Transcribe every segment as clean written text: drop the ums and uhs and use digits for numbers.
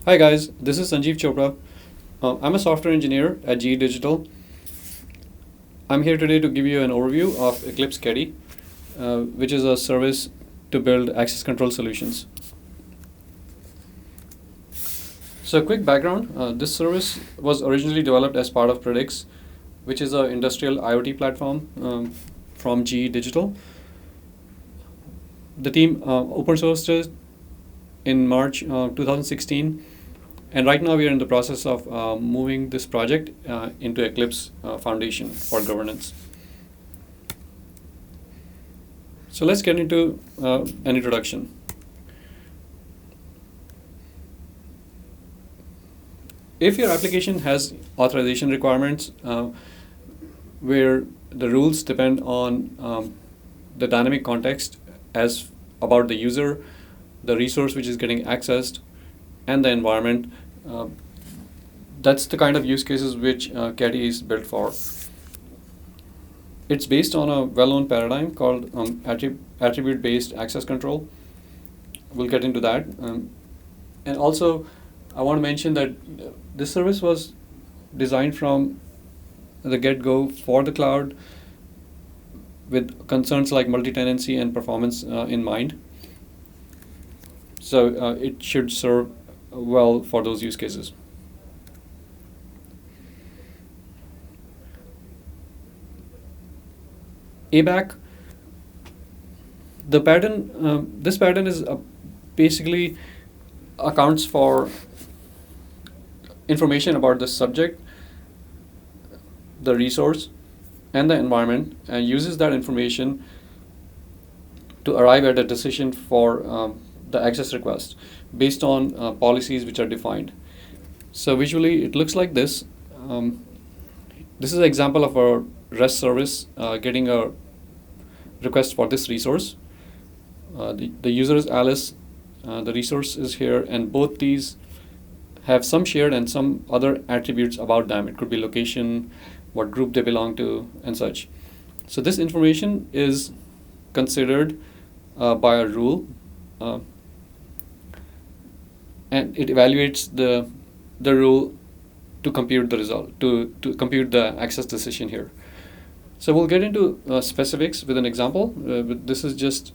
Hi guys, this is Sanjeev Chopra. I'm a software engineer at GE Digital. I'm here today to give you an overview of Eclipse Keti, which is a service to build access control solutions. So, quick background, this service was originally developed as part of Predix, which is an industrial IoT platform from GE Digital. The team open sourced it in March 2016. And right now we are in the process of moving this project into Eclipse Foundation for governance. So let's get into an introduction. If your application has authorization requirements where the rules depend on the dynamic context as about the user, the resource which is getting accessed, and the environment, that's the kind of use cases which Keti is built for. It's based on a well-known paradigm called attribute-based access control. We'll get into that. And also, I want to mention that this service was designed from the get-go for the cloud with concerns like multi-tenancy and performance in mind. So it should serve well for those use cases. ABAC, the pattern, this pattern is basically accounts for information about the subject, the resource, and the environment, and uses that information to arrive at a decision for the access request based on policies which are defined. So visually, it looks like this. This is an example of a REST service getting a request for this resource. The user is Alice, the resource is here, and both these have some shared and some other attributes about them. It could be location, what group they belong to, and such. So this information is considered by a rule, and it evaluates the rule to compute the result, to compute the access decision here. So we'll get into specifics with an example. But this is just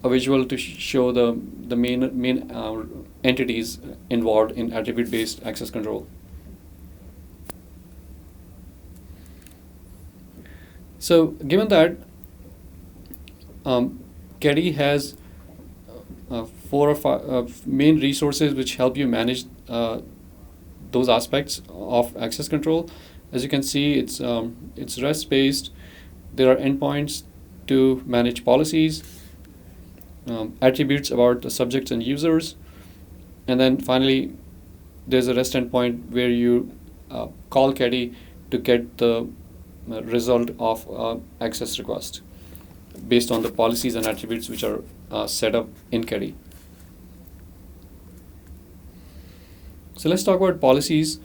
a visual to show the main entities involved in attribute-based access control. So given that Keti has 4 or 5 main resources which help you manage those aspects of access control. As you can see, it's REST-based. There are endpoints to manage policies, attributes about the subjects and users, and then finally, there's a REST endpoint where you call Keti to get the result of access request based on the policies and attributes which are set up in Keti. So let's talk about policies.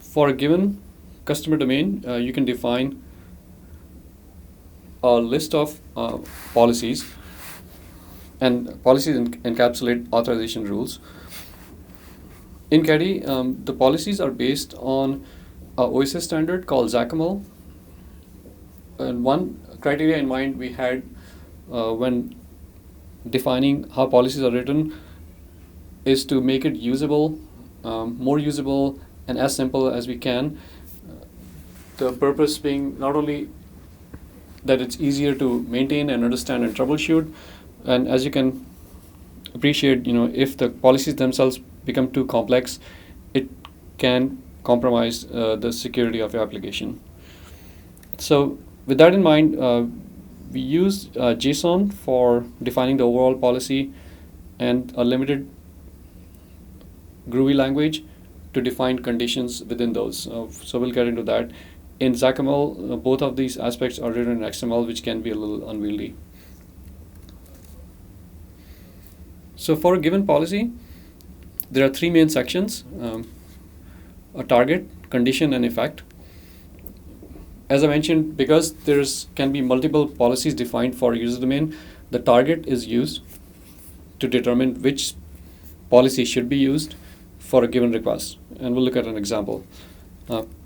For a given customer domain, you can define a list of policies, and policies encapsulate authorization rules. In Keti, the policies are based on a OSS standard called XACML. And one criteria in mind we had when defining how policies are written is to make it usable, more usable, and as simple as we can. The purpose being not only that it's easier to maintain and understand and troubleshoot, and as you can appreciate, if the policies themselves become too complex, it can compromise the security of your application. So with that in mind, we use JSON for defining the overall policy and a limited Groovy language to define conditions within those. So we'll get into that. In XACML, both of these aspects are written in XML, which can be a little unwieldy. So for a given policy, there are 3 main sections: a target, condition, and effect. As I mentioned, because can be multiple policies defined for a user domain, the target is used to determine which policy should be used for a given request. And we'll look at an example.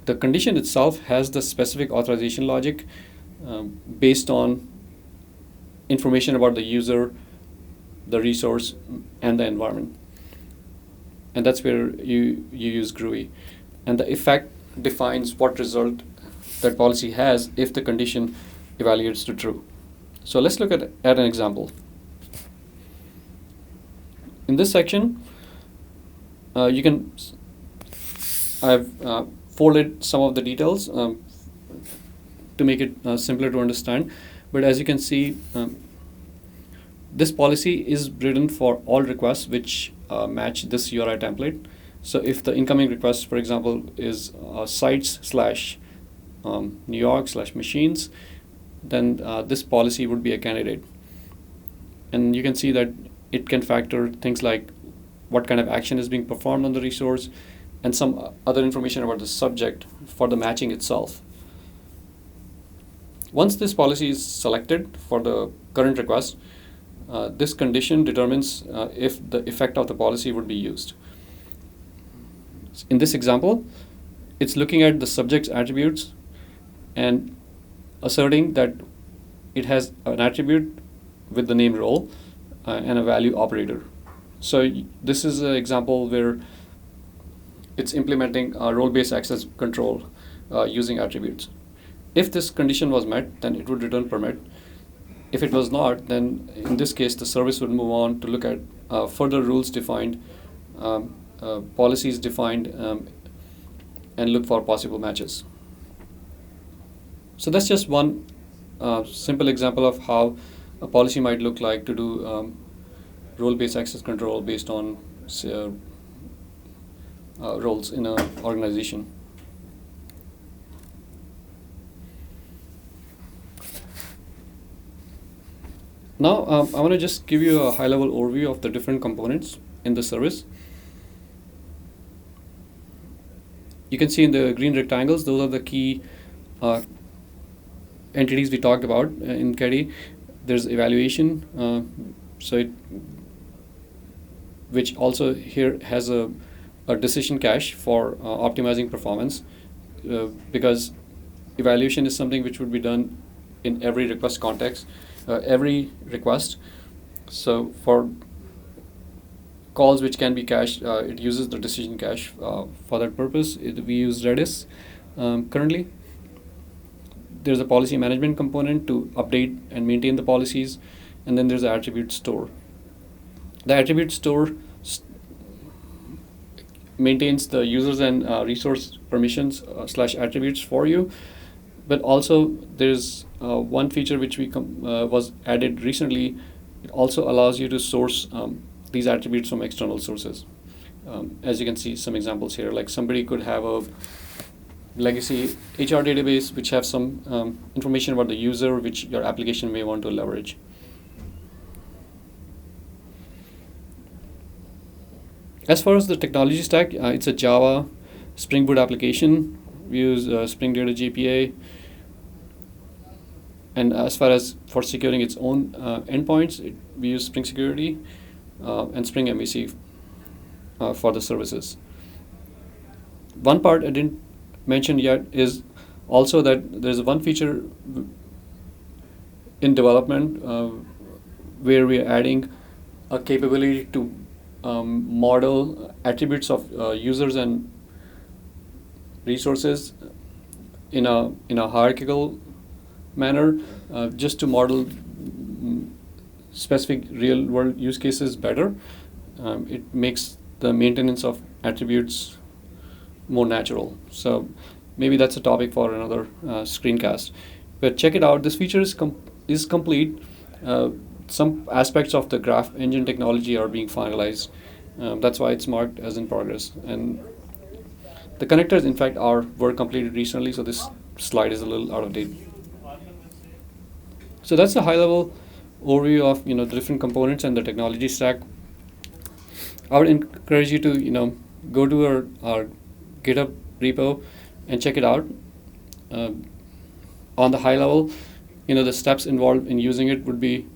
The condition itself has the specific authorization logic based on information about the user, the resource, and the environment. And that's where you use GUI. And the effect defines what result that policy has if the condition evaluates to true. So let's look at an example. In this section, I've folded some of the details to make it simpler to understand. But as you can see, this policy is written for all requests which match this URI template. So if the incoming request, for example, is sites/New York/machines, then this policy would be a candidate. And you can see that it can factor things like what kind of action is being performed on the resource and some other information about the subject for the matching itself. Once this policy is selected for the current request, this condition determines if the effect of the policy would be used. In this example, it's looking at the subject's attributes and asserting that it has an attribute with the name role and a value operator. So this is an example where it's implementing a role-based access control using attributes. If this condition was met, then it would return permit. If it was not, then in this case, the service would move on to look at further rules defined, policies defined, and look for possible matches. So that's just one simple example of how a policy might look like to do role-based access control based on roles in an organization. Now, I want to just give you a high-level overview of the different components in the service. You can see in the green rectangles, those are the key entities we talked about in Keti. There's evaluation, which also here has a decision cache for optimizing performance, because evaluation is something which would be done in every request context, every request. So for calls which can be cached, it uses the decision cache for that purpose. We use Redis currently. There's a policy management component to update and maintain the policies, and then there's the attribute store. The attribute store maintains the users and resource permissions / attributes for you, but also there's one feature which was added recently. It also allows you to source these attributes from external sources. As you can see some examples here, like somebody could have a legacy HR database which have some information about the user which your application may want to leverage. As far as the technology stack, it's a Java Spring Boot application. We use Spring Data GPA. And as far as for securing its own endpoints, we use Spring Security and Spring MVC for the services. One part I didn't mention yet is also that there's one feature in development where we are adding a capability to model attributes of users and resources in a hierarchical manner, just to model specific real world use cases better. It makes the maintenance of attributes more natural. So maybe that's a topic for another screencast. But check it out. This feature is complete. Some aspects of the graph engine technology are being finalized. That's why it's marked as in progress. And the connectors, in fact, were completed recently, so this slide is a little out of date. So that's a high-level overview of the different components and the technology stack. I would encourage you to go to our GitHub repo and check it out. On the high level, the steps involved in using it would be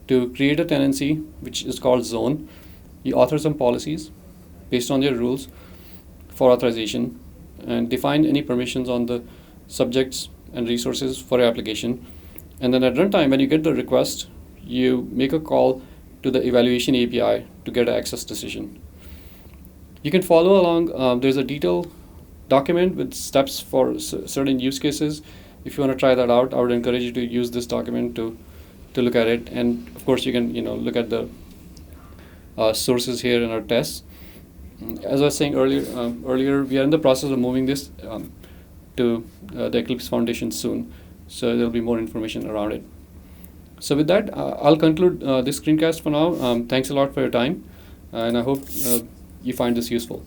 to create a tenancy, which is called zone. You author some policies based on their rules for authorization and define any permissions on the subjects and resources for your application. And then at runtime, when you get the request, you make a call to the evaluation API to get an access decision. You can follow along. There's a detailed document with steps for certain use cases. If you want to try that out, I would encourage you to use this document to look at it. And of course, you can look at the sources here in our tests. As I was saying earlier, we are in the process of moving this to the Eclipse Foundation soon, so there'll be more information around it. So with that, I'll conclude this screencast for now. Thanks a lot for your time, and I hope you find this useful.